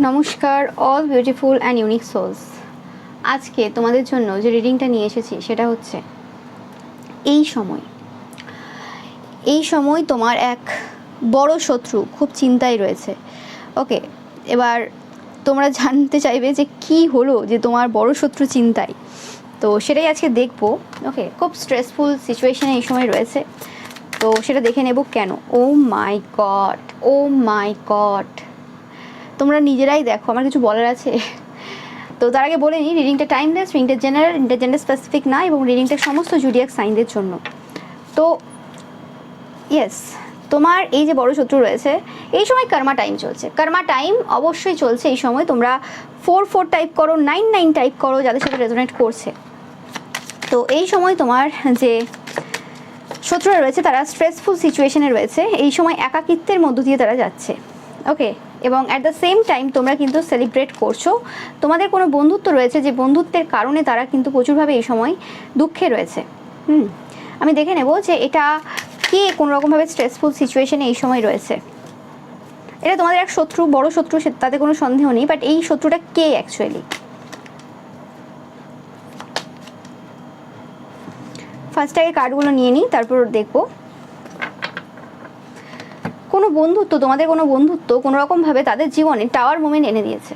নমস্কার all beautiful and unique souls. আজকে তোমাদের জন্য যে রিডিংটা নিয়ে এসেছি সেটা হচ্ছে এই সময় তোমার এক বড় শত্রু খুব চিন্তায় রয়েছে। ওকে, এবার তোমরা জানতে চাইবে যে কি হলো যে তোমার বড় শত্রু চিন্তায়, তো সেটাই আজকে দেখবো। ওকে, খুব স্ট্রেসফুল সিচুয়েশনে এই সময় রয়েছে, তো সেটা দেখে নেব কেন। ও মাই গড, ও মাই গড, তোমরা নিজেরাই দেখো, আমার কিছু বলার আছে। তো তার আগে বলে নিই, রিডিংটা টাইমলেস, রিডিংটা জেনারেল, জেন্ডার স্পেসিফিক না, এবং রিডিংটা সমস্ত জুডিয়াক সাইনদের জন্য। তো ইয়েস, তোমার এই যে বড় শত্রু রয়েছে, এই সময় কর্মা টাইম চলছে। কর্মা টাইম অবশ্যই চলছে এই সময়। তোমরা 4 টাইপ করো, 9 টাইপ করো, যাদের সাথে রেজোনেট করছে। তো এই সময় তোমার যে শত্রুরা রয়েছে তারা স্ট্রেসফুল সিচুয়েশনে রয়েছে। এই সময় একাকিত্বের মধ্য দিয়ে তারা যাচ্ছে। ওকে, এবং অ্যাট দ্য সেম টাইম তোমরা কিন্তু সেলিব্রেট করছো। তোমাদের কোনো বন্ধুত্ব রয়েছে, যে বন্ধুত্বের কারণে তারা কিন্তু প্রচুরভাবে এই সময় দুঃখে রয়েছে। আমি দেখে নেব যে এটা কে কোনো রকমভাবে স্ট্রেসফুল সিচুয়েশনে এই সময় রয়েছে। এটা তোমাদের এক শত্রু, বড় শত্রু, তাতে কোনো সন্দেহ নেই, বাট এই শত্রুটা কে অ্যাকচুয়ালি। ফার্স্ট আগে কার্ডগুলো নিয়ে নিই, তারপর দেখবো। কোনো বন্ধুত্ব, তোমাদের কোনো বন্ধুত্ব কোনো রকমভাবে তাদের জীবনে টাওয়ার মোমেন্ট এনে দিয়েছে।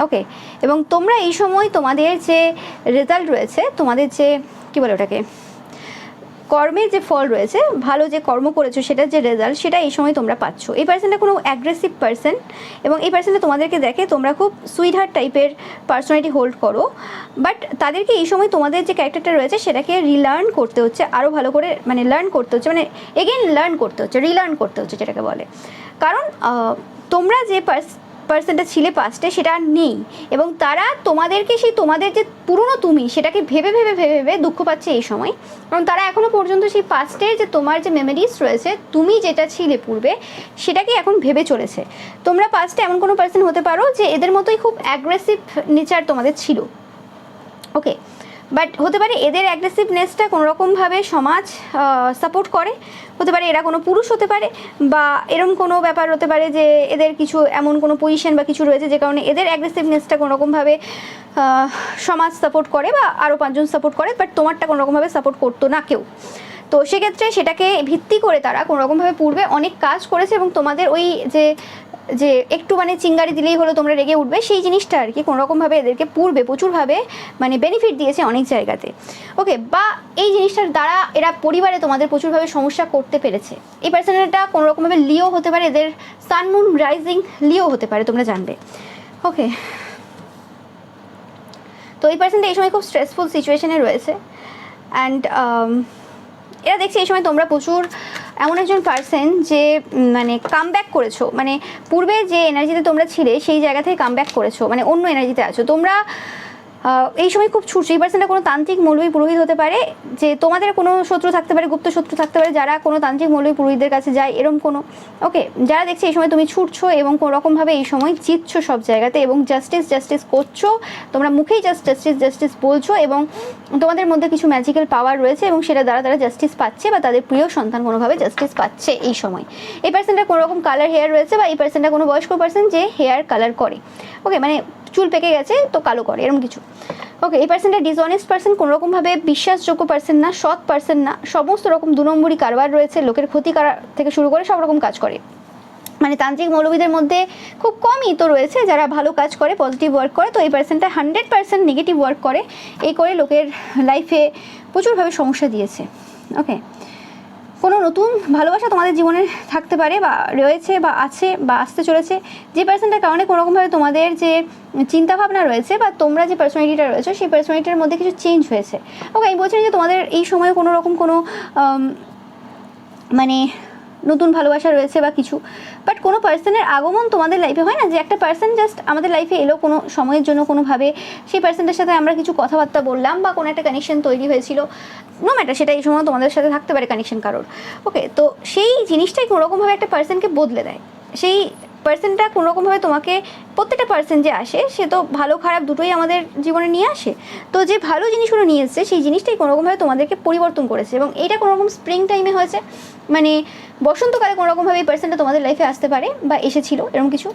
ওকে, এবং তোমরা এই সময় তোমাদের যে রেজাল্ট রয়েছে, তোমাদের যে কী বলে ওটাকে, কর্মের যে ফল রয়েছে, ভালো যে কর্ম করেছো সেটার যে রেজাল্ট, সেটা এই সময় তোমরা পাচ্ছ। এই পার্সনটা কোনো অ্যাগ্রেসিভ পার্সন, এবং এই পার্সনটা তোমাদেরকে দেখে তোমরা খুব সুইট হার্ট টাইপের পার্সোনালিটি হোল্ড করো, বাট তাদেরকে এই সময় তোমাদের যে ক্যারেক্টারটা রয়েছে সেটাকে রিলার্ন করতে হচ্ছে, আরও ভালো করে মানে লার্ন করতে হচ্ছে, মানে এগেন লার্ন করতে হচ্ছে, রিলার্ন করতে হচ্ছে যেটাকে বলে। কারণ তোমরা যে পার্সনটা ছিলে পাস্টে সেটা আর নেই, এবং তারা তোমাদেরকে সেই তোমাদের যে পুরনো তুমি সেটাকে ভেবে ভেবে ভেবে ভেবে দুঃখ পাচ্ছে এই সময়। কারণ তারা এখনও পর্যন্ত সেই পাস্টের যে তোমার যে মেমোরিজ রয়েছে, তুমি যেটা ছিলে পূর্বে, সেটাকে এখন ভেবে চলেছে। তোমরা পাস্টে এমন কোনো পার্সন হতে পারো যে এদের মতোই খুব অ্যাগ্রেসিভ নেচার তোমাদের ছিল। ওকে, বাট হতে পারে এদের অ্যাগ্রেসিভনেসটা কোনোরকমভাবে সমাজ সাপোর্ট করে, হতে পারে এরা কোনো পুরুষ হতে পারে, বা এরকম কোনো ব্যাপার হতে পারে যে এদের কিছু এমন কোনো পজিশন বা কিছু রয়েছে যে কারণে এদের অ্যাগ্রেসিভনেসটা কোনোরকমভাবে সমাজ সাপোর্ট করে, বা আরও 5 জন সাপোর্ট করে, বাট তোমারটা কোনোরকমভাবে সাপোর্ট করতো না কেউ। তো সেক্ষেত্রে সেটাকে ভিত্তি করে তারা কোনোরকমভাবে পূর্বে অনেক কাজ করেছে, এবং তোমাদের ওই যে একটু মানে চিঙ্গারি দিলেই হলো তোমরা রেগে উঠবে, সেই জিনিসটা আর কি কোনোরকমভাবে এদেরকে পূর্বে প্রচুরভাবে মানে বেনিফিট দিয়েছে অনেক জায়গাতে। ওকে, বা এই জিনিসটার দ্বারা এরা পরিবারে তোমাদের প্রচুরভাবে সমস্যা করতে পেরেছে। এই পার্সনটা কোনোরকমভাবে লিও হতে পারে, এদের সান মুন রাইজিং লিও হতে পারে, তোমরা জানবে। ওকে, তো এই পার্সনটা এই সময় খুব স্ট্রেসফুল সিচুয়েশনে রয়েছে, অ্যান্ড এরা দেখছি এই সময় তোমরা প্রচুর এমন একজন পার্সন যে মানে কাম ব্যাক করেছো, মানে পূর্বে যে এনার্জিতে তোমরা ছিলে সেই জায়গা থেকে কাম ব্যাক করেছো, মানে অন্য এনার্জিতে আছো তোমরা। এই সময় খুব ছুটছে। এই পার্সনটা কোনো তান্ত্রিক মৌলবী পুরোহিত হতে পারে, যে তোমাদের কোনো শত্রু থাকতে পারে, গুপ্ত শত্রু থাকতে পারে, যারা কোনো তান্ত্রিক মৌলবী পুরোহিতদের কাছে যায় এরকম কোনো। ওকে, যারা দেখছে এই সময় তুমি ছুটছো এবং কোনো রকমভাবে এই সময় জিতছো সব জায়গাতে, এবং জাস্টিস করছো, তোমরা মুখেই জাস্টিস বলছো, এবং তোমাদের মধ্যে কিছু ম্যাজিক্যাল পাওয়ার রয়েছে, এবং সেটা দ্বারা তারা জাস্টিস পাচ্ছে, বা তাদের প্রিয় সন্তান কোনোভাবে জাস্টিস পাচ্ছে এই সময়। এই পার্সনটা কোনো রকম কালার হেয়ার রয়েছে, বা এই পার্সনটা কোনো বয়স্ক পার্সন যে হেয়ার কালার করে। ওকে, মানে চুল পেকে গেছে তো কালো করে, এরকম কিছু। ওকে, এই পার্সনটা ডিসঅনেস্ট পার্সন, কোনোরকমভাবে বিশ্বাসযোগ্য পার্সন না, সৎ পার্সন না, সমস্ত রকম 2 নম্বরই কারবার রয়েছে, লোকের ক্ষতি করা থেকে শুরু করে সব রকম কাজ করে। মানে তান্ত্রিক মৌলবীদের মধ্যে খুব কমই তো রয়েছে যারা ভালো কাজ করে, পজিটিভ ওয়ার্ক করে। তো এই পার্সনটা 100% নেগেটিভ ওয়ার্ক করে, এই করে লোকের লাইফে প্রচুরভাবে সমস্যা দিয়েছে। ওকে, কোনো নতুন ভালোবাসা তোমাদের জীবনে থাকতে পারে, বা রয়েছে, বা আছে, বা আসতে চলেছে, যে পার্সনটার কারণে কোনোরকমভাবে তোমাদের যে চিন্তাভাবনা রয়েছে, বা তোমরা যে পার্সোনালিটিটা রয়েছে সেই পার্সোনালিটির মধ্যে কিছু চেঞ্জ হয়েছে। ওকে, আমি বলছি না যে তোমাদের এই সময় কোনো রকম কোনো মানে নতুন ভালোবাসা রয়েছে বা কিছু, বাট কোনো পার্সনের আগমন তোমাদের লাইফে হয় না, যে একটা পার্সন জাস্ট আমাদের লাইফে এলো কোনো সময়ের জন্য, কোনোভাবে সেই পার্সনটার সাথে আমরা কিছু কথাবার্তা বললাম, বা কোনো একটা কানেকশন তৈরি হয়েছিল, নো ম্যাটার সেটা এই সময় তোমাদের সাথে থাকতে পারে কানেকশন কারোর। ওকে, তো সেই জিনিসটাই কোনোরকমভাবে একটা পার্সনকে বদলে দেয়। সেই পার্সনটা কোনোরকমভাবে তোমাকে, প্রত্যেকটা পার্সন যে আসে সে তো ভালো খারাপ দুটোই আমাদের জীবনে নিয়ে আসে, তো যে ভালো জিনিসগুলো নিয়ে এসছে সেই জিনিসটাই কোনোরকমভাবে তোমাদেরকে পরিবর্তন করেছে, এবং এইটা কোনোরকম স্প্রিং টাইমে হয়েছে, মানে বসন্তকালে কোনোরকমভাবে এই পার্সনটা তোমাদের লাইফে আসতে পারে বা এসেছিল, এরকম কিছু।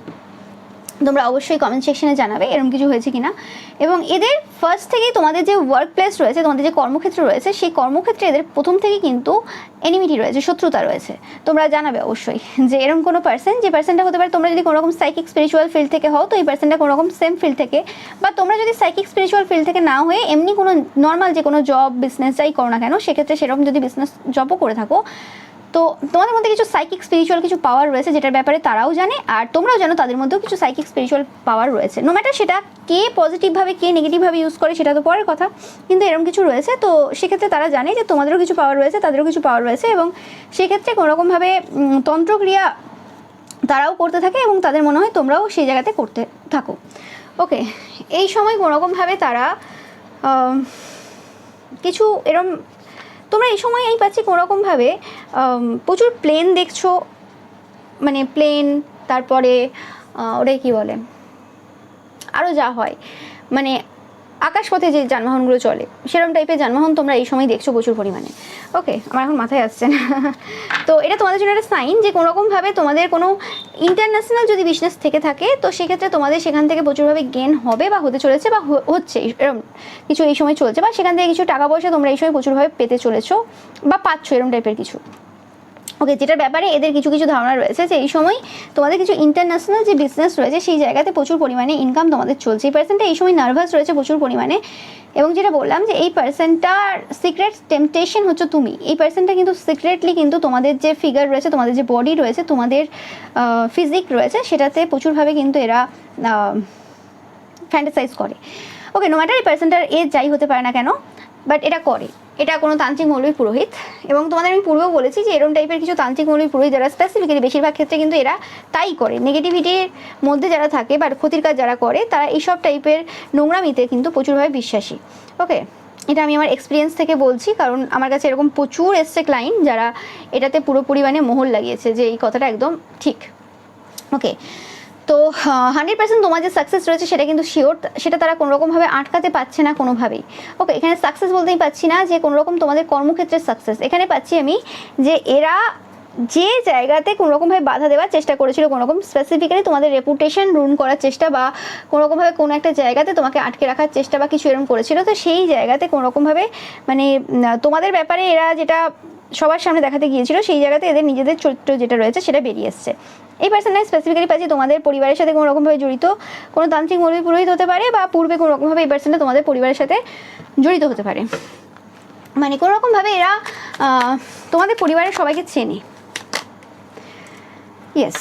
তোমরা অবশ্যই কমেন্ট সেকশনে জানাবে এরকম কিছু হয়েছে কিনা। এবং এদের ফার্স্ট থেকেই তোমাদের যে ওয়ার্ক প্লেস রয়েছে, তোমাদের যে কর্মক্ষেত্র রয়েছে, সেই কর্মক্ষেত্রে এদের প্রথম থেকেই কিন্তু এনিমিটি রয়েছে, শত্রুতা রয়েছে। তোমরা জানাবে অবশ্যই যে এরকম কোনো পার্সন, যে পার্সনটা হতে পারে তোমরা যদি কোনো রকম সাইকিক স্পিরিচুয়াল ফিল্ড থেকে হও, তো এই পার্সনটা কোনো রকম সেম ফিল্ড থেকে, বা তোমরা যদি সাইকিক স্পিরিচুয়াল ফিল্ড থেকে না হয়ে এমনি কোনো নর্মাল যে কোনো জব বিজনেস যাই করো না কেন, সেক্ষেত্রে সেরকম যদি বিজনেস জবও করে থাকো, তো তোমাদের মধ্যে কিছু সাইকিক স্পিরিচুয়াল কিছু পাওয়ার রয়েছে, যেটার ব্যাপারে তারাও জানে আর তোমরাও জানো তাদের মধ্যেও কিছু সাইকিক স্পিরিচুয়াল পাওয়ার রয়েছে। নো ম্যাটার সেটা কে পজিটিভভাবে কে নেগেটিভভাবে ইউজ করে সেটা তো পরের কথা, কিন্তু এরকম কিছু রয়েছে। তো সেক্ষেত্রে তারা জানে যে তোমাদেরও কিছু পাওয়ার রয়েছে, তাদেরও কিছু পাওয়ার রয়েছে, এবং সেক্ষেত্রে কোনোরকমভাবে তন্ত্রক্রিয়া তারাও করতে থাকে এবং তাদের মনে হয় তোমরাও সেই জায়গাতে করতে থাকো। ওকে, এই সময় কোনোরকমভাবে তারা কিছু এরম, তোমরা এই সময় এই পাচ্ছি কোনোরকমভাবে প্রচুর প্লেন দেখছো, মানে প্লেন, তারপরে ওটাই কী বলে আরও যা হয়, মানে আকাশপথে যে যানবাহনগুলো চলে সেরকম টাইপের যানবাহন তোমরা এই সময় দেখছো প্রচুর পরিমাণে। ওকে, আমার এখন মাথায় আসছে না। তো এটা তোমাদের জন্য একটা সাইন যে কোনোরকমভাবে তোমাদের কোনো ইন্টারন্যাশনাল যদি বিজনেস থেকে থাকে, তো সেক্ষেত্রে তোমাদের সেখান থেকে প্রচুরভাবে গেন হবে বা হতে চলেছে বা হচ্ছে এরকম কিছু এই সময় চলছে, বা সেখান থেকে কিছু টাকা পয়সা তোমরা এই সময় প্রচুরভাবে পেতে চলেছো বা পাচ্ছ এরকম টাইপের কিছু। ওকে, যেটার ব্যাপারে এদের কিছু কিছু ধারণা রয়েছে যে এই সময় তোমাদের কিছু ইন্টারন্যাশনাল যে বিজনেস রয়েছে সেই জায়গাতে প্রচুর পরিমাণে ইনকাম তোমাদের চলছে। এই পার্সনটা এই সময় নার্ভাস রয়েছে প্রচুর পরিমাণে, এবং যেটা বললাম যে এই পার্সনটার সিক্রেট টেম্পটেশন হচ্ছে তুমি। এই পার্সনটা কিন্তু সিক্রেটলি কিন্তু তোমাদের যে ফিগার রয়েছে, তোমাদের যে বডি রয়েছে, তোমাদের ফিজিক রয়েছে, সেটাতে প্রচুরভাবে কিন্তু এরা ফ্যান্টাসাইজ করে। ওকে, নো ম্যাটার এই পার্সনটার এজ যাই হতে পারে না কেন, বাট এটা করে, এটা কোনো তান্ত্রিক মৌলবী পুরোহিত। এবং তোমাদের আমি পূর্বেও বলেছি যে এরকম টাইপের কিছু তান্ত্রিক মৌলবী পুরোহিত যারা স্পেসিফিক্যালি বেশিরভাগ ক্ষেত্রে কিন্তু এরা তাই করে, নেগেটিভিটির মধ্যে যারা থাকে বা ক্ষতির কাজ যারা করে, তারা এইসব টাইপের নোংরামিতে কিন্তু প্রচুরভাবে বিশ্বাসী। ওকে, এটা আমি আমার এক্সপিরিয়েন্স থেকে বলছি, কারণ আমার কাছে এরকম প্রচুর এসছে ক্লায়েন্ট যারা এটাতে পুরোপুরি মানে মোহর লাগিয়েছে যে এই কথাটা একদম ঠিক। ওকে, তো 100% তোমার যে সাকসেস রয়েছে সেটা কিন্তু শিওর, সেটা তারা কোনোরকমভাবে আটকাতে পারছে না কোনোভাবেই। ওকে, এখানে সাকসেস বলতেই পাচ্ছি না যে কোনোরকম তোমাদের কর্মক্ষেত্রের সাকসেস, এখানে পাচ্ছি আমি যে এরা যে জায়গাতে কোনোরকমভাবে বাধা দেওয়ার চেষ্টা করেছিল, কোনোরকম স্পেসিফিক্যালি তোমাদের রেপুটেশন রুইন করার চেষ্টা বা কোনোরকমভাবে কোনো একটা জায়গাতে তোমাকে আটকে রাখার চেষ্টা বা কিছু এরকম করেছিল, তো সেই জায়গাতে কোনোরকমভাবে মানে তোমাদের ব্যাপারে এরা যেটা সবার সামনে দেখাতে গিয়েছিল, সেই জায়গাতে এদের নিজেদের চরিত্র যেটা রয়েছে সেটা বেরিয়ে এসছে। এই পার্সনটা স্পেসিফিক্যালি পাচ্ছি তোমাদের পরিবারের সাথে কোনো রকমভাবে জড়িত, কোনো তান্ত্রিক মৌলবী পুরোহিত হতে পারে, বা পূর্বে কোনো রকমভাবে এই পার্সনটা তোমাদের পরিবারের সাথে জড়িত হতে পারে। মানে কোনো রকমভাবে এরা তোমাদের পরিবারের সবাইকে চেনে। ইয়েস,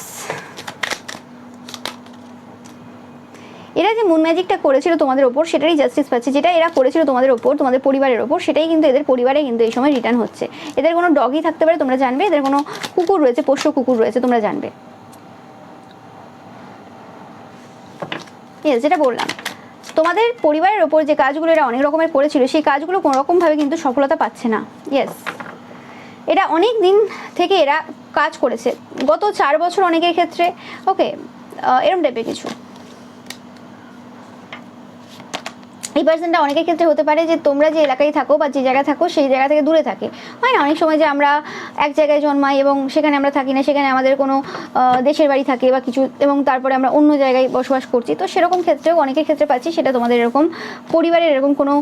এরা যে মুন ম্যাজিকটা করেছিল তোমাদের ওপর সেটারই জাস্টিস পাচ্ছে, যেটা এরা করেছিল তোমাদের ওপর, তোমাদের পরিবারের ওপর, সেটাই কিন্তু এদের পরিবারে কিন্তু এই সময় রিটার্ন হচ্ছে। এদের কোনো ডগই থাকতে পারে তোমরা জানবে, এদের কোনো কুকুর রয়েছে, পোষ্য কুকুর রয়েছে তোমরা জানবে। ইয়েস, যেটা বললাম তোমাদের পরিবারের ওপর যে কাজগুলো এরা অনেক রকমের করেছিল, সেই কাজগুলো কোনো রকমভাবে কিন্তু সফলতা পাচ্ছে না। ইয়েস, এটা অনেক দিন থেকে এরা কাজ করেছে, গত 4 বছর অনেকের ক্ষেত্রে। ওকে, এরম টাইপের কিছু। এই পার্সনটা অনেকের ক্ষেত্রে হতে পারে যে তোমরা যে এলাকায় থাকো বা যে জায়গায় থাকো সেই জায়গা থেকে দূরে থাকে, হয় না অনেক সময় যে আমরা এক জায়গায় জন্মাই এবং সেখানে আমরা থাকি না, সেখানে আমাদের কোনো দেশের বাড়ি থাকে বা কিছু, এবং তারপরে আমরা অন্য জায়গায় বসবাস করছি। তো সেরকম ক্ষেত্রেও অনেকের ক্ষেত্রে পাচ্ছি সেটা তোমাদের এরকম পরিবারের এরকম কোনো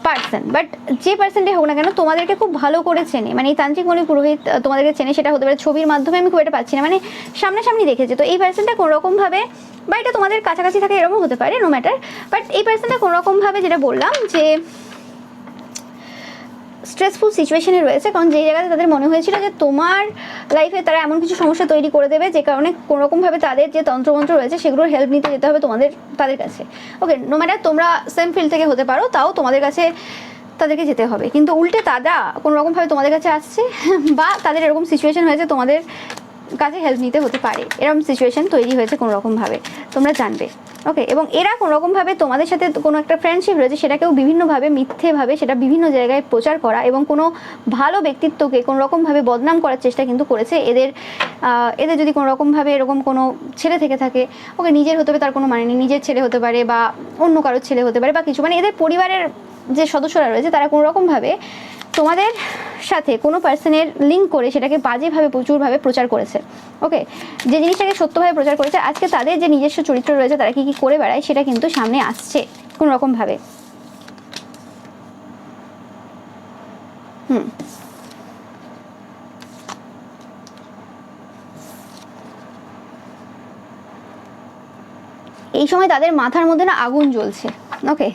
পার্সন, বাট যে পার্সনটাই হোক না কেন তোমাদেরকে খুব ভালো করে চেনে, মানে এই তান্ত্রিক মৌলবী পুরোহিত তোমাদেরকে চেনে, সেটা হতে পারে ছবির মাধ্যমে, আমি খুব একটা পাচ্ছি না, মানে সামনাসামনি দেখেছে। তো এই পার্সনটা কোনোরকমভাবে, বা এটা তোমাদের কাছাকাছি থাকে এরকমও হতে পারে, নো ম্যাটার, বাট এই পার্সনটা কোনোরকমভাবে যেটা বললাম যে স্ট্রেসফুল সিচুয়েশনে রয়েছে, কারণ যেই জায়গাতে তাদের মনে হয়েছিল যে তোমার লাইফে তারা এমন কিছু সমস্যা তৈরি করে দেবে যে কারণে কোনোরকমভাবে তাদের যে তন্ত্রমন্ত্র রয়েছে সেগুলোর হেল্প নিতে যেতে হবে তাদের কাছে। ওকে, নো ম্যাটার তোমরা সেম ফিল্ড থেকে হতে পারো, তাও তোমাদের কাছে তাদেরকে যেতে হবে, কিন্তু উল্টে তারা কোনোরকমভাবে তোমাদের কাছে আসছে বা তাদের এরকম সিচুয়েশন হয়েছে তোমাদের কাছে হেল্প নিতে হতে পারে, এরকম সিচুয়েশন তৈরি হয়েছে কোনোরকমভাবে, তোমরা জানবে। ওকে, এবং এরা কোনোরকমভাবে তোমাদের সাথে কোনো একটা ফ্রেন্ডশিপ রয়েছে সেটাকেও বিভিন্নভাবে মিথ্যেভাবে সেটা বিভিন্ন জায়গায় প্রচার করা এবং কোনো ভালো ব্যক্তিত্বকে কোনোরকমভাবে বদনাম করার চেষ্টা কিন্তু করেছে। এদের যদি কোনোরকমভাবে এরকম কোনো ছেলে থেকে থাকে, ওকে নিজের হতে হবে তার কোনো মানে নেই, নিজের ছেলে হতে পারে বা অন্য কারোর ছেলে হতে পারে বা কিছু, মানে এদের পরিবারের যে সদস্যরা রয়েছে তারা কোনোরকমভাবে তোমাদের সাথে কোনো পার্সনের লিঙ্ক করে সেটাকে বাজেভাবে প্রচুরভাবে প্রচার করেছে। ওকে, যে জিনিসটাকে সত্যভাবে প্রচার করেছে, আজকে তাদের যে নিজস্ব চরিত্র রয়েছে, তারা কি কি করে বেড়ায় সেটা কিন্তু সামনে আসছে কোনো রকমভাবে। এই সময় তাদের মাথার মধ্যে না আগুন জ্বলছে। ওকে,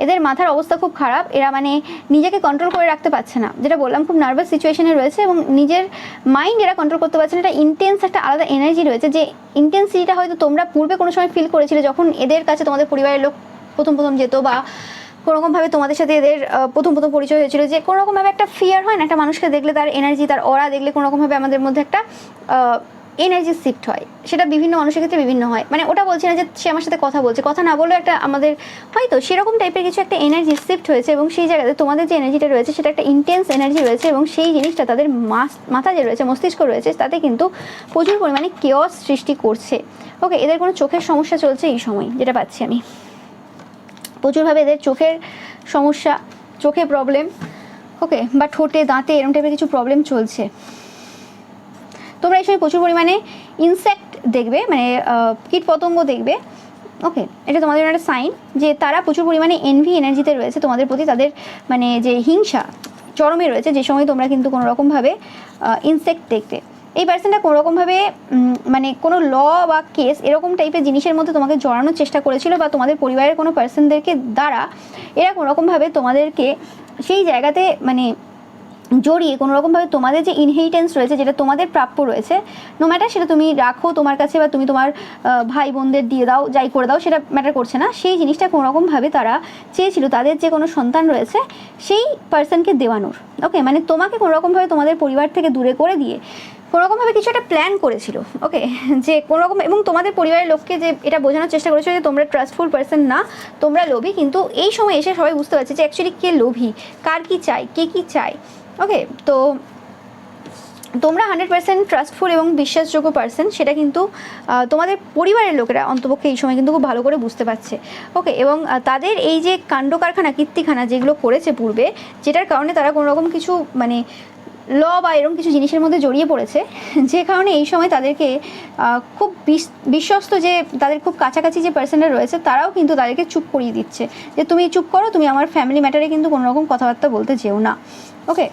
এদের মাথার অবস্থা খুব খারাপ, এরা মানে নিজেকে কন্ট্রোল করে রাখতে পারছে না, যেটা বললাম খুব নার্ভাস সিচুয়েশনে রয়েছে এবং নিজের মাইন্ড এরা কন্ট্রোল করতে পারছে না। এটা ইন্টেন্স একটা আলাদা এনার্জি রয়েছে, যে ইন্টেন্সিটিটা হয়তো তোমরা পূর্বে কোনো সময় ফিল করেছিলে যখন এদের কাছে তোমাদের পরিবারের লোক প্রথম যেত, বা কোনোরকমভাবে তোমাদের সাথে এদের প্রথম পরিচয় হয়েছিল, যে কোনোরকমভাবে একটা ফিয়ার হয় না, একটা মানুষকে দেখলে তার এনার্জি, তার অরা দেখলে কোনোরকমভাবে আমাদের মধ্যে একটা এনার্জি শিফট হয়। সেটা বিভিন্ন মানুষের ক্ষেত্রে বিভিন্ন হয়, মানে ওটা বলছি না যে সে আমার সাথে কথা বলছে, কথা না বললেও একটা আমাদের হয়তো সেরকম টাইপের কিছু একটা এনার্জি শিফট হয়েছে, এবং সেই জায়গাতে তোমাদের যে এনার্জিটা রয়েছে সেটা একটা ইন্টেন্স এনার্জি রয়েছে, এবং সেই জিনিসটা তাদের মাথা যে রয়েছে, মস্তিষ্ক রয়েছে, তাতে কিন্তু প্রচুর পরিমাণে কেওস সৃষ্টি করছে। ওকে, এদের কোনো চোখের সমস্যা চলছে এই সময়, যেটা পাচ্ছি আমি প্রচুরভাবে এদের চোখের সমস্যা, চোখে প্রবলেম, ওকে, বা ঠোঁটে দাঁতে এরকম টাইপের কিছু প্রবলেম চলছে। তোমরা এই সময় প্রচুর পরিমাণে ইনসেক্ট দেখবে, মানে কীট পতঙ্গ দেখবে। ওকে, এটা তোমাদের একটা সাইন যে তারা প্রচুর পরিমাণে এনভি এনার্জিতে রয়েছে তোমাদের প্রতি, তাদের মানে যে হিংসা চরমে রয়েছে, যে সময় তোমরা কিন্তু কোনো রকমভাবে ইনসেক্ট দেখবে। এই পার্সনটা কোনো রকমভাবে মানে কোনো ল বা কেস এরকম টাইপের জিনিসের মধ্যে তোমাকে জড়ানোর চেষ্টা করেছিল, বা তোমাদের পরিবারের কোনো পার্সনদেরকে দ্বারা এরা কোনো রকমভাবে তোমাদেরকে সেই জায়গাতে মানে জড়িয়ে কোনোরকমভাবে তোমাদের যে ইনহেরিটেন্স রয়েছে, যেটা তোমাদের প্রাপ্য রয়েছে, নো ম্যাটার সেটা তুমি রাখো তোমার কাছে বা তুমি তোমার ভাই বোনদের দিয়ে দাও, যাই করে দাও, সেটা ম্যাটার করছে না, সেই জিনিসটা কোনোরকমভাবে তারা চেয়েছিল তাদের যে কোনো সন্তান রয়েছে সেই পার্সনকে দেওয়ানোর। ওকে, মানে তোমাকে কোনোরকমভাবে তোমাদের পরিবার থেকে দূরে করে দিয়ে কোনোরকমভাবে কিছু একটা প্ল্যান করেছিল। ওকে, যে কোনোরকম, এবং তোমাদের পরিবারের লোককে যে এটা বোঝানোর চেষ্টা করেছিল যে তোমরা ট্রাস্টফুল পার্সন না, তোমরা লোভী। কিন্তু এই সময় এসে সবাই বুঝতে পারছে যে অ্যাকচুয়ালি কে লোভী, কার কী চাই, কে কী চায়। ওকে, তো তোমরা 100% ট্রাস্টফুল এবং বিশ্বাসযোগ্য পার্সন, সেটা কিন্তু তোমাদের পরিবারের লোকেরা অন্তপক্ষে এই সময় কিন্তু খুব ভালো করে বুঝতে পারছে। ওকে, এবং তাদের এই যে কাণ্ড কারখানা কীর্তিখানা যেগুলো করেছে পূর্বে, যেটার কারণে তারা কোনো রকম কিছু মানে ল বা এরকম কিছু জিনিসের মধ্যে জড়িয়ে পড়েছে, যে কারণে এই সময় তাদেরকে খুব বিশ্বস্ত, যে তাদের খুব কাছাকাছি যে পার্সনরা রয়েছে, তারাও কিন্তু তাদেরকে চুপ করিয়ে দিচ্ছে, যে তুমি চুপ করো, তুমি আমার ফ্যামিলি ম্যাটারে কিন্তু কোনো রকম কথাবার্তা বলতে যেও না। ওকে,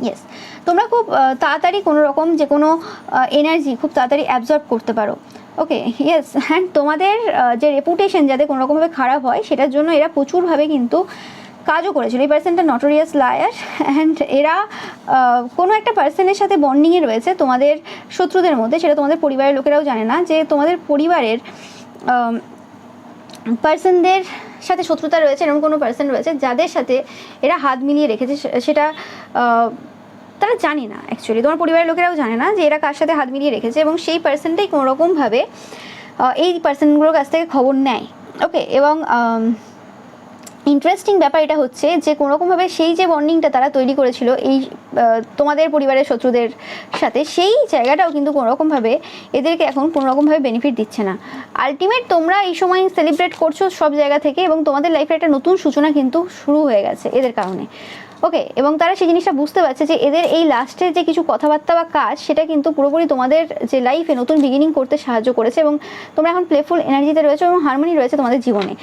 ইয়েস, তোমরা খুব তাড়াতাড়ি কোনো রকম যে কোনো এনার্জি খুব তাড়াতাড়ি অ্যাবজর্ব করতে পারো। ওকে, ইয়েস, অ্যান্ড তোমাদের যে রেপুটেশন যাতে কোনো রকমভাবে খারাপ হয়, সেটার জন্য এরা প্রচুরভাবে কিন্তু কাজও করেছিল। এই পার্সনটা নটোরিয়াস লায়ার, অ্যান্ড এরা কোনো একটা পার্সনের সাথে বন্ডিংয়ে রয়েছে তোমাদের শত্রুদের মধ্যে, সেটা তোমাদের পরিবারের লোকেরাও জানে না, যে তোমাদের পরিবারের পার্সনদের সাথে শত্রুতা রয়েছে, এরকম কোনো পার্সন রয়েছে যাদের সাথে এরা হাত মিলিয়ে রেখেছে, সেটা তারা জানে না, অ্যাকচুয়ালি তোমার পরিবারের লোকেরাও জানে না যে এরা কার সাথে হাত মিলিয়ে রেখেছে, এবং সেই পার্সনটাই কোনোরকমভাবে এই পার্সনগুলোর কাছ থেকে খবর নেয়। ওকে, এবং ইন্টারেস্টিং ব্যাপার এটা হচ্ছে যে কোনোরকমভাবে সেই যে বন্ডিংটা তারা তৈরি করেছিল এই তোমাদের পরিবারের শত্রুদের সাথে, সেই জায়গাটাও কিন্তু কোনোরকমভাবে এদেরকে এখন কোনোরকমভাবে বেনিফিট দিচ্ছে না। আলটিমেট তোমরা এই সময় সেলিব্রেট করছো সব জায়গা থেকে, এবং তোমাদের লাইফে একটা নতুন সূচনা কিন্তু শুরু হয়ে গেছে এদের কারণে। ওকে, এবং তারা সেই জিনিসটা বুঝতে পারছে যে এদের এই লাস্টের যে কিছু কথাবার্তা বা কাজ, সেটা কিন্তু পুরোপুরি তোমাদের যে লাইফে নতুন বিগিনিং করতে সাহায্য করেছে, এবং তোমরা এখন প্লেফুল এনার্জিতে রয়েছে এবং হারমোনি রয়েছে তোমাদের জীবনে।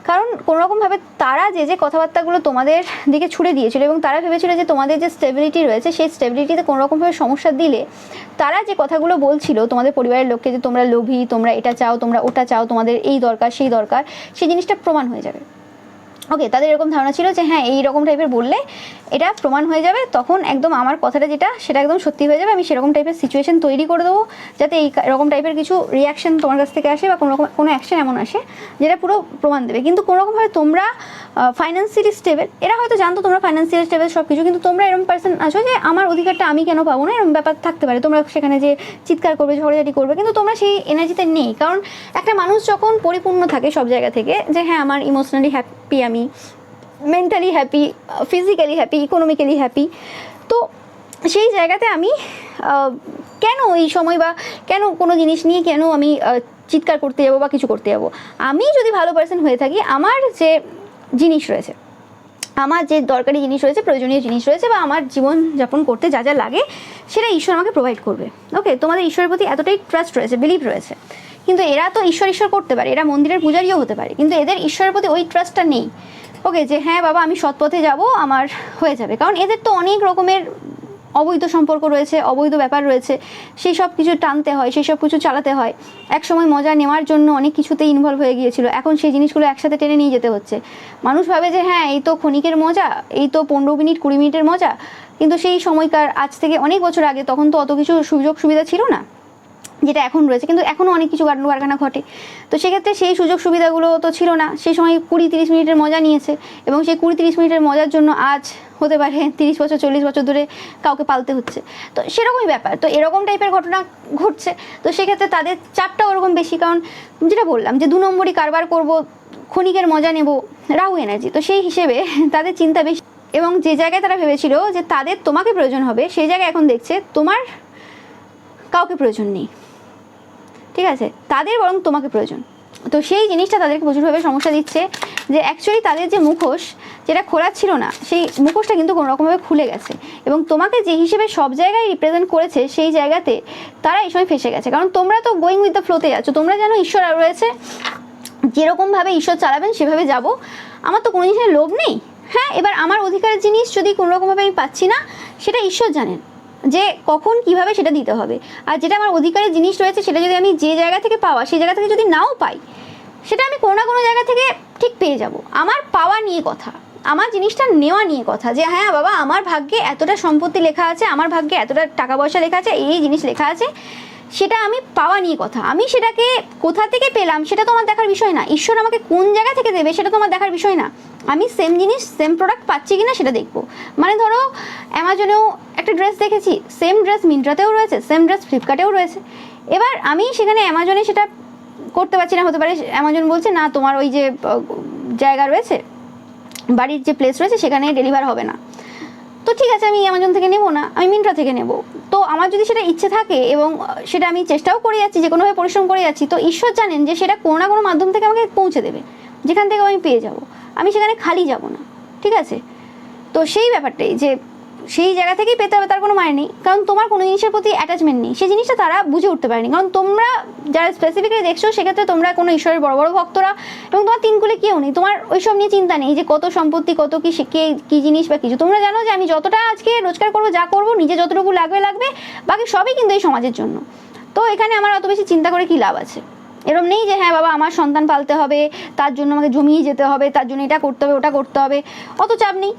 কারণ কোনোরকমভাবে তারা যে কথাবার্তাগুলো তোমাদের দিকে ছুড়ে দিয়েছিল, এবং তারা ভেবেছিল যে তোমাদের যে স্টেবিলিটি রয়েছে, সেই স্টেবিলিটিতে কোনোরকমভাবে সমস্যা দিলে তারা যে কথাগুলো বলছিল তোমাদের পরিবারের লোককে, যে তোমরা লোভী, তোমরা এটা চাও, তোমরা ওটা চাও, তোমাদের এই দরকার সেই দরকার, সেই জিনিসটা প্রমাণ হয়ে যাবে। ওকে, তাদের এরকম ধারণা ছিল যে হ্যাঁ, এই রকম টাইপের বললে এটা প্রমাণ হয়ে যাবে, তখন একদম আমার কথাটা যেটা সেটা একদম সত্যি হয়ে যাবে, আমি সেরকম টাইপের সিচুয়েশন তৈরি করে দেবো যাতে এই এরকম টাইপের কিছু রিয়াকশন তোমার কাছ থেকে আসে, বা কোনো অ্যাকশন এমন আসে যেটা পুরো প্রমাণ দেবে। কিন্তু কোনোরকমভাবে তোমরা ফাইন্যান্সিয়ালি স্টেবল, এরা হয়তো জানতো তোমরা ফাইন্যান্সিয়ালি স্টেবল সব কিছু, কিন্তু তোমরা এরকম পার্সন আছো যে আমার অধিকারটা আমি কেন পাবো না, এরকম ব্যাপার থাকতে পারে। তোমরা সেখানে যে চিৎকার করবে, ঝগড়াঝাটি করবে, কিন্তু তোমরা সেই এনার্জিতে নেই। কারণ একটা মানুষ যখন পরিপূর্ণ থাকে সব জায়গা থেকে, যে হ্যাঁ আমার ইমোশনালি হ্যাপি, আমি mentally happy, physically happy, economically happy, তো সেই জায়গাতে আমি কেন এই সময় বা কেন কোনো জিনিস নিয়ে কেন আমি চিৎকার করতে যাবো বা কিছু করতে যাবো। আমি যদি ভালো পার্সন হয়ে থাকি, আমার যে জিনিস রয়েছে আমার যে দরকারি জিনিস রয়েছে, প্রয়োজনীয় জিনিস রয়েছে, বা আমার জীবনযাপন করতে যা যা লাগে সেটা ঈশ্বর আমাকে প্রোভাইড করবে। ওকে, তোমাদের ঈশ্বরের প্রতি এতটাই ট্রাস্ট রয়েছে, বিলিভ রয়েছে। কিন্তু এরা তো ঈশ্বর ঈশ্বর করতে পারে, এরা মন্দিরের পূজারিও হতে পারে, কিন্তু এদের ঈশ্বরের প্রতি ওই ট্রাস্টটা নেই। ওকে, যে হ্যাঁ বাবা আমি সৎ পথে যাব, আমার হয়ে যাবে। কারণ এদের তো অনেক রকমের অবৈধ সম্পর্ক রয়েছে, অবৈধ ব্যাপার রয়েছে, সেই সব কিছু টানতে হয়, সেই সব কিছু চালাতে হয়। এক সময় মজা নেওয়ার জন্য অনেক কিছুতে ইনভলভ হয়ে গিয়েছিল, এখন সেই জিনিসগুলো একসাথে টেনে নিয়ে যেতে হচ্ছে। মানুষ ভাবে যে হ্যাঁ এই তো ক্ষণিকের মজা, এই তো 15 মিনিট 20 মিনিটের মজা, কিন্তু সেই সময়কার আজ থেকে অনেক বছর আগে তখন তো অত কিছু সুযোগ সুবিধা ছিল না যেটা এখন রয়েছে, কিন্তু এখনও অনেক কিছু কাণ্ড কারখানা ঘটে। তো সেক্ষেত্রে সেই সুযোগ সুবিধাগুলো তো ছিল না, সেই সময় 20-30 মিনিটের মজা নিয়েছে, এবং সেই 20-30 মিনিটের মজার জন্য আজ হতে পারে 30 বছর 40 বছর ধরে কাউকে পালতে হচ্ছে। তো সেরকমই ব্যাপার, তো এরকম টাইপের ঘটনা ঘটছে। তো সেক্ষেত্রে তাদের চাপটা ওরকম বেশি, কারণ যেটা বললাম যে 2 নম্বরই কারবার করব, ক্ষণিকের মজা নেব, রাহু এনার্জি, তো সেই হিসেবে তাদের চিন্তা বেশি। এবং যে জায়গায় তারা ভেবেছিল যে তাদের তোমাকে প্রয়োজন হবে, সেই জায়গায় এখন দেখছে তোমার কাউকে প্রয়োজন নেই, ঠিক আছে, তাদের বরং তোমাকে প্রয়োজন। তো সেই জিনিসটা তাদেরকে প্রচুরভাবে সমস্যা দিচ্ছে, যে অ্যাকচুয়ালি তাদের যে মুখোশ যেটা খোলা ছিল না, সেই মুখোশটা কিন্তু কোনো রকমভাবে খুলে গেছে, এবং তোমাকে যে হিসেবে সব জায়গায় রিপ্রেজেন্ট করেছে সেই জায়গাতে তারা এই সময় ফেসে গেছে। কারণ তোমরা তো গোয়িং উইথ দ্য ফ্লোতে যাচ্ছ, তোমরা জানো ঈশ্বর রয়েছে, যেরকমভাবে ঈশ্বর চালাবেন সেভাবে যাব, আমার তো কোনো জিনিসের লোভ নেই। হ্যাঁ, এবার আমার অধিকারের জিনিস যদি কোনো রকমভাবে আমি পাচ্ছি না, সেটা ঈশ্বর জানেন যে কখন কিভাবে সেটা দিতে হবে। আর যেটা আমার অধিকারের জিনিস রয়েছে সেটা যদি আমি যে জায়গা থেকে পাওয়া সেই জায়গা থেকে যদি নাও পাই, সেটা আমি কোনো না কোনো জায়গা থেকে ঠিক পেয়ে যাব। আমার পাওয়া নিয়ে কথা, আমার জিনিসটা নেওয়া নিয়ে কথা, যে হ্যাঁ বাবা আমার ভাগ্যে এতটা সম্পত্তি লেখা আছে, আমার ভাগ্যে এতটা টাকা পয়সা লেখা আছে, এই জিনিস লেখা আছে, সেটা আমি পাওয়া নিয়ে কথা। আমি সেটাকে কোথা থেকে পেলাম সেটা তো আমার দেখার বিষয় না, ঈশ্বর আমাকে কোন জায়গা থেকে দেবে সেটা তো আমার দেখার বিষয় না। আমি সেম জিনিস সেম প্রোডাক্ট পাচ্ছি কিনা সেটা দেখবো। মানে ধরো অ্যামাজনেও একটা ড্রেস দেখেছি, সেম ড্রেস মিন্ত্রাতেও রয়েছে, সেম ড্রেস ফ্লিপকার্টেও রয়েছে। এবার আমি সেখানে অ্যামাজনে সেটা করতে পারছি না, হতে পারে অ্যামাজন বলছে না তোমার ওই যে জায়গা রয়েছে, বাড়ির যে প্লেস রয়েছে সেখানে ডেলিভার হবে না। তো ঠিক আছে, আমি অ্যামাজন থেকে নেবো না, আমি মিন্ত্রা থেকে নেব। তো আমার যদি সেটা ইচ্ছে থাকে এবং সেটা আমি চেষ্টাও করে যাচ্ছি, যে কোনোভাবে পরিশ্রম করে যাচ্ছি, তো ঈশ্বর জানেন যে সেটা কোনো না কোনো মাধ্যম থেকে আমাকে পৌঁছে দেবে, যেখান থেকে আমি পেয়ে যাব, আমি সেখানে খালি যাব না, ঠিক আছে। তো সেই ব্যাপারটাই যে সেই জায়গা থেকেই পেতে হবে তার কোনো মানে নেই, কারণ তোমার কোনো জিনিসের প্রতি অ্যাটাচমেন্ট নেই, সেই জিনিসটা তারা বুঝে উঠতে পারেনি। কারণ তোমরা যারা স্পেসিফিক্যালি দেখছো সেক্ষেত্রে তোমরা কোনো ঈশ্বরের বড় বড় ভক্তরা, এবং তোমার 3 কুলে কেউ নেই, তোমার ওইসব নিয়ে চিন্তা নেই যে কত সম্পত্তি, কত কি কে কী জিনিস বা কিছু। তোমরা জানো যে আমি যতটা আজকে রোজগার করবো, যা করবো, নিজে যতটুকু লাগবে, বাকি সবই কিন্তু এই সমাজের জন্য। তো এখানে আমার অত বেশি চিন্তা করে কী লাভ আছে। এরকম নেই যে হ্যাঁ বাবা আমার সন্তান পালতে হবে, তার জন্য আমাকে জমিয়ে যেতে হবে, তার জন্য এটা করতে হবে ওটা করতে হবে, অত চাপ নেই।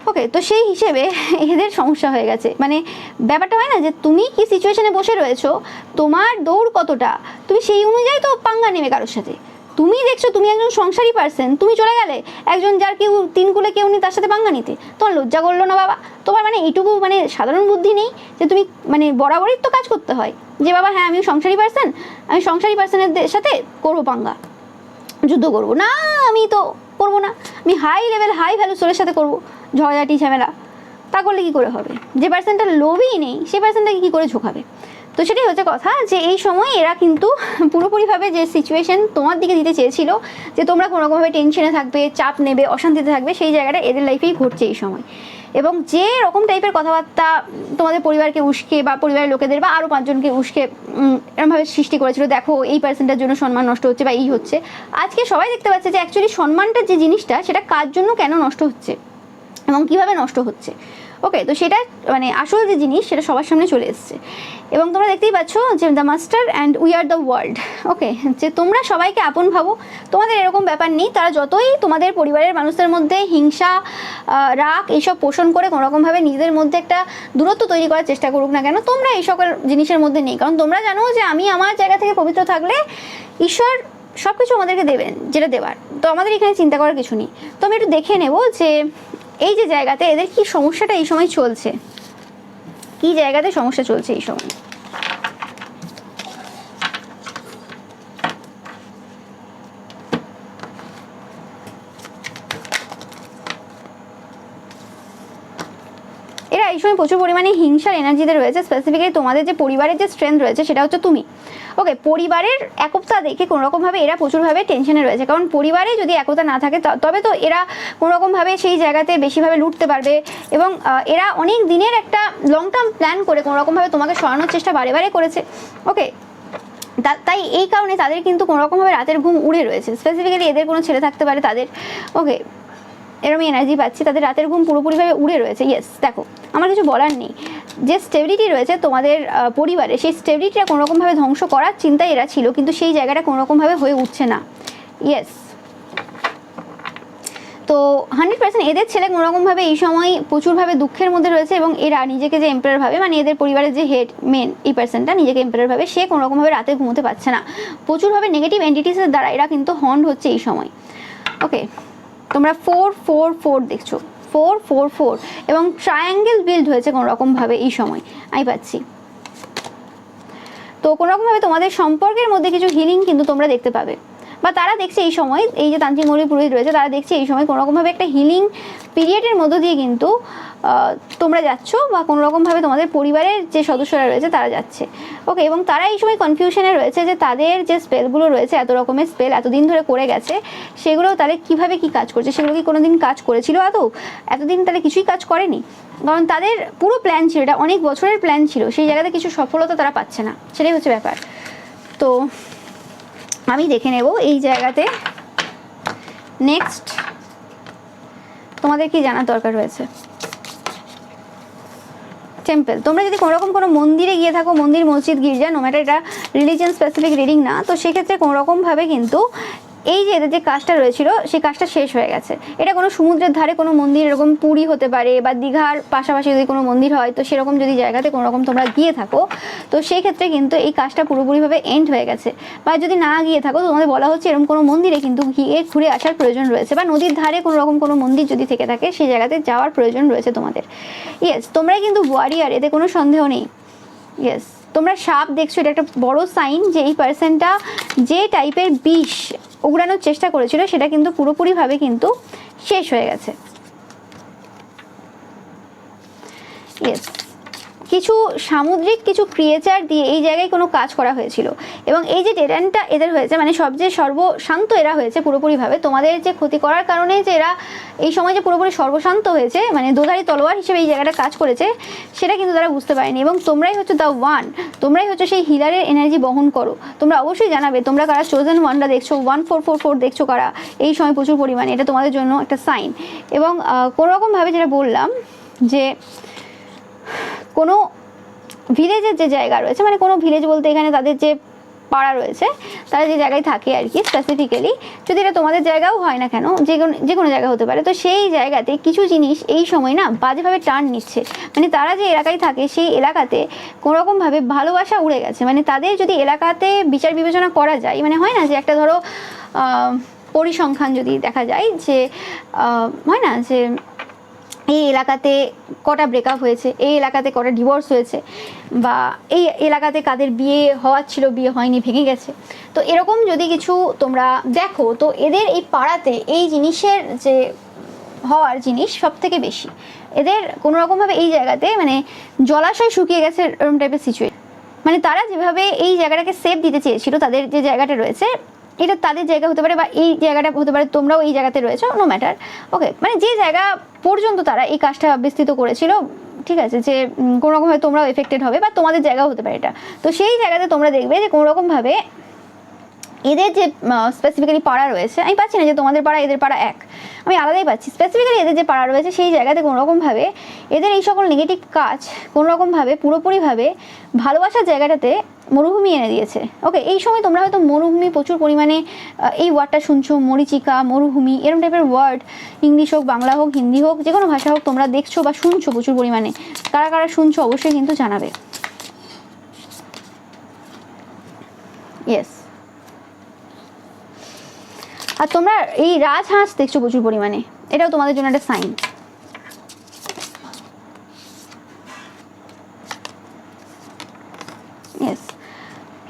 ওকে, তো সেই হিসেবে এদের সমস্যা হয়ে গেছে। মানে ব্যাপারটা হয় না যে তুমি কি সিচুয়েশনে বসে রয়েছো, তোমার দৌড় কতটা, তুমি সেই অনুযায়ী তো পাঙ্গা নেবে কারোর সাথে। তুমি দেখছো তুমি একজন সংসারী পার্সন, তুমি চলে গেলে একজন যার কেউ 3 কুলে কেউ নেই তার সাথে পাঙ্গা নিতে, তোমার লজ্জা করলো না বাবা? তোমার মানে এইটুকু মানে সাধারণ বুদ্ধি নেই যে তুমি মানে বরাবরই তো কাজ করতে হয়, যে বাবা হ্যাঁ আমি সংসারী পার্সন, আমি সংসারী পার্সনের সাথে করবো পাঙ্গা, যুদ্ধ করবো না, আমি তো করবো না, আমি হাই লেভেল হাই ভ্যালু সোরের সাথে করবো ঝগড়াঝাটি ঝামেলা। তা করলে কী করে হবে? যে পার্সনটা লোভই নেই সেই পার্সনটাকে কী করে ঝোঁকাবে? তো সেটাই হচ্ছে কথা, যে এই সময় এরা কিন্তু পুরোপুরিভাবে যে সিচুয়েশন তোমার দিকে দিতে চেয়েছিল, যে তোমরা কোনো রকমভাবে টেনশনে থাকবে, চাপ নেবে, অশান্তিতে থাকবে, সেই জায়গাটা এদের লাইফেই ঘটছে এই সময়। এবং যে রকম টাইপের কথাবার্তা তোমাদের পরিবারকে উস্কে বা পরিবারের লোকেদের বা আরও 5 জনকে উস্কে এরকমভাবে সৃষ্টি করেছিল, দেখো এই পার্সেন্টের জন্য সম্মান নষ্ট হচ্ছে বা এই হচ্ছে, আজকে সবাই দেখতে পাচ্ছে যে অ্যাকচুয়ালি সম্মানটার যে জিনিসটা সেটা কার জন্য কেন নষ্ট হচ্ছে এবং কীভাবে নষ্ট হচ্ছে। ওকে, তো সেটা মানে আসল যে জিনিস সেটা সবার সামনে চলে এসছে। এবং তোমরা দেখতেই পাচ্ছ যে the master and we are the world. Okay, যে তোমরা সবাইকে আপন ভাবো, তোমাদের এরকম ব্যাপার নেই। তারা যতই তোমাদের পরিবারের মানুষদের মধ্যে হিংসা রাগ এইসব পোষণ করে কোনোরকমভাবে নিজেদের মধ্যে একটা দূরত্ব তৈরি করার চেষ্টা করুক না কেন, তোমরা এই সকল জিনিসের মধ্যে নেই। কারণ তোমরা জানো যে আমি আমার জায়গা থেকে পবিত্র থাকলে ঈশ্বর সব কিছু আমাদেরকে দেবেন যেটা দেওয়ার, তো আমাদের এখানে চিন্তা করার কিছু নেই। তো আমি একটু দেখে নেব যে এই যে জায়গাতে এদের কি সমস্যাটা এই সময় চলছে, কি জায়গাতে সমস্যা চলছে এই সময়। এরা এই সময় প্রচুর পরিমাণে হিংসার এনার্জিতে রয়েছে, স্পেসিফিক্যালি তোমাদের যে পরিবারের যে স্ট্রেংথ রয়েছে সেটা হচ্ছে তুমি। ওকে, পরিবারের একতা দেখে কোনোরকমভাবে এরা প্রচুরভাবে টেনশনে রয়েছে, কারণ পরিবারে যদি একতা না থাকে তবে তো এরা কোনোরকমভাবে সেই জায়গাতে বেশিভাবে লুটতে পারবে, এবং এরা অনেক দিনের একটা লং টার্ম প্ল্যান করে কোনোরকমভাবে তোমাকে সরানোর চেষ্টা বারে বারে করেছে। ওকে, তাই এই কারণে তাদের কিন্তু কোনোরকমভাবে রাতের ঘুম উড়ে রয়েছে। স্পেসিফিক্যালি এদের কোনো ছেলে থাকতে পারে তাদের, ওকে, এরকম এনার্জি পাচ্ছি, তাদের রাতের ঘুম পুরোপুরিভাবে উড়ে রয়েছে। ইয়েস, দেখো আমার কিছু বলার নেই, যে স্টেবিলিটি রয়েছে তোমাদের পরিবারে, সেই স্টেবিলিটিটা কোনোরকমভাবে ধ্বংস করার চিন্তায় এরা ছিল, কিন্তু সেই জায়গাটা কোনোরকমভাবে হয়ে উঠছে না। ইয়েস, তো 100% এদের ছেলে কোনোরকমভাবে এই সময় প্রচুরভাবে দুঃখের মধ্যে রয়েছে, এবং এরা নিজেকে যে এম্পায়ার ভাবে, মানে এদের পরিবারের যে হেড মেন এই পার্সনটা নিজেকে এম্পায়ার ভাবে, সে কোনোরকমভাবে রাতে ঘুমোতে পারছে না। প্রচুরভাবে নেগেটিভ এন্টিটিসের দ্বারা এরা কিন্তু হন্ড হচ্ছে এই সময়। ওকে, তোমরা 4-4-4 দেখছো, 4-4-4, এবং ট্রায়াঙ্গেল বিল্ড হয়েছে কোনোরকমভাবে এই সময় আমি পাচ্ছি। তো কোনোরকমভাবে তোমাদের সম্পর্কের মধ্যে কিছু হিলিং কিন্তু তোমরা দেখতে পাবে, বা তারা দেখছে এই সময়, এই যে তান্ত্রিক মৌলী পুরোহিত রয়েছে তারা দেখছে এই সময় কোনোরকমভাবে একটা হিলিং পিরিয়ডের মধ্য দিয়ে কিন্তু তোমরা যাচ্ছ, বা কোনোরকমভাবে তোমাদের পরিবারের যে সদস্যরা রয়েছে তারা যাচ্ছে। ওকে, এবং তারা এই সময় কনফিউশনে রয়েছে যে তাদের যে স্পেলগুলো রয়েছে, এত রকমের স্পেল এতদিন ধরে করে গেছে, সেগুলো তাহলে কীভাবে কী কাজ করছে, সেগুলো কি কোনোদিন কাজ করেছিল আদৌ? এতদিন তাহলে কিছুই কাজ করেনি, কারণ তাদের পুরো প্ল্যান ছিল, এটা অনেক বছরের প্ল্যান ছিল, সেই জায়গাতে কিছু সফলতা তারা পাচ্ছে না, সেটাই হচ্ছে ব্যাপার। তো আমি দেখে নেব এই জায়গাতে নেক্সট তোমাদের কি জানার দরকার রয়েছে। টেম্পল, তোমরা যদি কোনোরকম কোনো মন্দিরে গিয়ে থাকো, মন্দির, মসজিদ, গির্জা, নো ম্যাটার, এটা রিলিজিয়ান স্পেসিফিক রিডিং না, তো সেক্ষেত্রে কোনোরকমভাবে কিন্তু এই যে এদের যে কাজটা রয়েছিল সেই কাজটা শেষ হয়ে গেছে। এটা কোনো সমুদ্রের ধারে কোনো মন্দির, এরকম পুরী হতে পারে, বা দীঘার পাশাপাশি যদি কোনো মন্দির হয়, তো সেরকম যদি জায়গাতে কোনোরকম তোমরা গিয়ে থাকো, তো সেই ক্ষেত্রে কিন্তু এই কাজটা পুরোপুরিভাবে এন্ড হয়ে গেছে। বা যদি না গিয়ে থাকো, তোমাদের বলা হচ্ছে এরকম কোনো মন্দিরে কিন্তু গিয়ে ঘুরে আসার প্রয়োজন রয়েছে, বা নদীর ধারে কোনো রকম কোনো মন্দির যদি থেকে থাকে সেই জায়গাতে যাওয়ার প্রয়োজন রয়েছে তোমাদের। ইয়েস, তোমরাই কিন্তু ওয়ারিয়ার, এতে কোনো সন্দেহ নেই। ইয়েস, তোমরা সাপ দেখছো, এটা একটা বড় সাইন যে এই পার্সনটা যে টাইপের বিষ উগড়ানোর চেষ্টা করেছিল সেটা কিন্তু পুরোপুরিভাবে কিন্তু শেষ হয়ে গেছে। ইয়েস, কিছু সামুদ্রিক কিছু ক্রিয়েচার দিয়ে এই জায়গায় কোনো কাজ করা হয়েছিল, এবং এই যে টেরানটা এদের হয়েছে, মানে সবচেয়ে সর্বশান্ত এরা হয়েছে পুরোপুরিভাবে, তোমাদের যে ক্ষতি করার কারণে যে এরা এই সময় যে পুরোপুরি সর্বশান্ত হয়েছে, মানে দোধারি তলোয়ার হিসেবে এই জায়গাটা কাজ করেছে, সেটা কিন্তু তারা বুঝতে পারেনি। এবং তোমরাই হচ্ছে দ্য ওয়ান, তোমরাই হচ্ছে সেই হিলারের এনার্জি বহন করো। তোমরা অবশ্যই জানাবে তোমরা কারা চোজেন ওয়ানটা দেখছো, 1444 দেখছো কারা এই সময় প্রচুর পরিমাণে, এটা তোমাদের জন্য একটা সাইন। এবং কোনোরকমভাবে যেটা বললাম যে কোনো ভিলেজের যে জায়গা রয়েছে, মানে কোনো ভিলেজ বলতে এখানে তাদের যে পাড়া রয়েছে, তারা যে জায়গায় থাকে আর কি, স্পেসিফিক্যালি যদি এটা তোমাদের জায়গাও হয় না কেন, যে কোনো জায়গা হতে পারে, তো সেই জায়গাতে কিছু জিনিস এই সময় না বাজেভাবে টার্ন নিচ্ছে। মানে তারা যে এলাকায় থাকে সেই এলাকাতে কোনোরকমভাবে ভালোবাসা উড়ে গেছে, মানে তাদের যদি এলাকাতে বিচার বিবেচনা করা যায়, মানে হয় না যে একটা ধরো পরিসংখ্যান যদি দেখা যায়, যে হয় না যে এই এলাকাতে কটা ব্রেকআপ হয়েছে, এই এলাকাতে কটা ডিভোর্স হয়েছে, বা এই এলাকাতে কাদের বিয়ে হওয়ার ছিল বিয়ে হয়নি ভেঙে গেছে, তো এরকম যদি কিছু তোমরা দেখো, তো এদের এই পাড়াতে এই জিনিসের যে হওয়ার জিনিস সব থেকে বেশি, এদের কোনোরকমভাবে এই জায়গাতে মানে জলাশয় শুকিয়ে গেছে এরকম টাইপের সিচুয়েশন। মানে তারা যেভাবে এই জায়গাটাকে সেফ দিতে চেয়েছিল, তাদের যে জায়গাটা রয়েছে এটা তাদের জায়গা হতে পারে, বা এই জায়গাটা হতে পারে তোমরাও এই জায়গাতে রয়েছো, নো ম্যাটার। ওকে, মানে যে জায়গা পর্যন্ত তারা এই কাজটা বিস্তৃত করেছিল, ঠিক আছে, যে কোনো রকমভাবে তোমরাও এফেক্টেড হবে, বা তোমাদের জায়গাও হতে পারে এটা, তো সেই জায়গাতে তোমরা দেখবে যে কোনো রকমভাবে এদের যে স্পেসিফিক্যালি পাড়া রয়েছে, আমি পাচ্ছি না যে তোমাদের পাড়া এদের পাড়া এক, আমি আলাদাই পাচ্ছি, স্পেসিফিক্যালি এদের যে পাড়া রয়েছে সেই জায়গাতে কোনোরকমভাবে এদের এই সকল নেগেটিভ কাজ কোনোরকমভাবে পুরোপুরিভাবে ভালোবাসার জায়গাটাতে মরুভূমি এনে দিয়েছে। ওকে, এই সময় তোমরা হয়তো মরুভূমি প্রচুর পরিমাণে এই ওয়ার্ডটা শুনছো, মরিচিকা, মরুভূমি, এরকম টাইপের ওয়ার্ড, ইংলিশ হোক, বাংলা হোক, হিন্দি হোক, যে কোনো ভাষা হোক তোমরা দেখছো বা শুনছো প্রচুর পরিমাণে। কারা কারা শুনছো অবশ্যই কিন্তু জানাবে। ইয়েস, আর তোমরা এই রাজহাঁস দেখছো প্রচুর পরিমাণে, এটাও তোমাদের জন্য একটা সাইন। ইয়েস,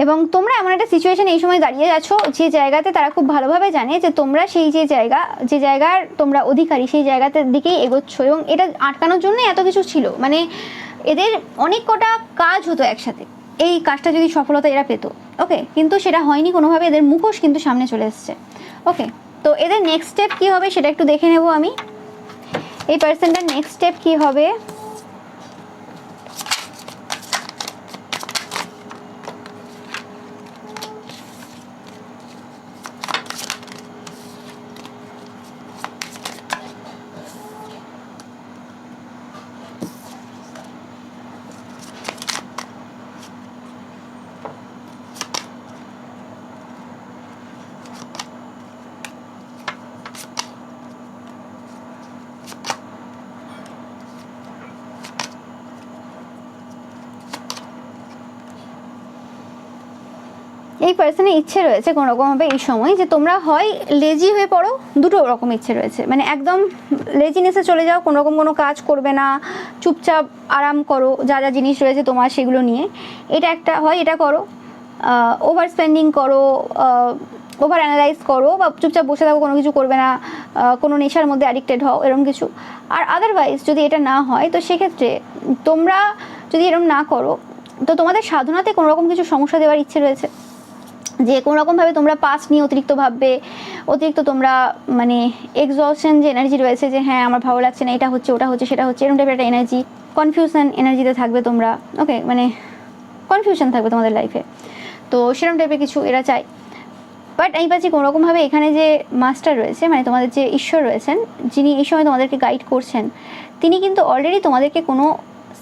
এবং তোমরা এমন একটা সিচুয়েশন এই সময় দাঁড়িয়ে আছো যে জায়গাতে তারা খুব ভালোভাবে জানে যে তোমরা সেই যে জায়গার তোমরা অধিকারী, সেই জায়গাটার দিকেই এগোচ্ছ, এবং এটা আটকানোর জন্য এত কিছু ছিল, মানে এদের অনেক কটা কাজ হতো একসাথে, এই কাজটা যদি সফলতা এরা পেতো, ওকে, কিন্তু সেটা হয়নি কোনোভাবে, এদের মুখোশ কিন্তু সামনে চলে এসছে। ওকে, তো এদের নেক্সট স্টেপ কী হবে সেটা একটু দেখে নেব আমি। এই পার্সনটার নেক্সট স্টেপ কী হবে? এই পার্সনের ইচ্ছে রয়েছে কোনো রকমভাবে এই সময় যে তোমরা হয় লেজি হয়ে পড়ো, দুটো রকম ইচ্ছে রয়েছে, মানে একদম লেজিনেসে চলে যাও, কোনো রকম কোনো কাজ করবে না, চুপচাপ আরাম করো, যা যা জিনিস রয়েছে তোমার সেগুলো নিয়ে, এটা একটা হয়, এটা করো, ওভার স্পেন্ডিং করো, ওভার অ্যানালাইজ করো, বা চুপচাপ বসে থাকো, কোনো কিছু করবে না, কোনো নেশার মধ্যে অ্যাডিক্টেড হও, এরকম কিছু। আর আদারওয়াইজ যদি এটা না হয়, তো সেক্ষেত্রে তোমরা যদি এরকম না করো, তো তোমাদের সাধনাতে কোনো রকম কিছু সমস্যা দেওয়ার ইচ্ছে রয়েছে, যে কোনো রকমভাবে তোমরা পাস্ট নিয়ে অতিরিক্ত ভাববে, অতিরিক্ত তোমরা মানে এক্সস্টন যে এনার্জি রয়েছে, যে হ্যাঁ আমার ভালো লাগছে না, এটা হচ্ছে ওটা হচ্ছে সেটা হচ্ছে, এরকম টাইপের একটা এনার্জি, কনফিউশন এনার্জিতে থাকবে তোমরা। ওকে, মানে কনফিউশন থাকবে তোমাদের লাইফে, তো সেরকম টাইপের কিছু এরা চায়। বাট আমি পাচ্ছি কোনো রকমভাবে এখানে যে মাস্টার রয়েছে, মানে তোমাদের যে ঈশ্বর রয়েছেন, যিনি এই সময় তোমাদেরকে গাইড করছেন, তিনি কিন্তু অলরেডি তোমাদেরকে কোনো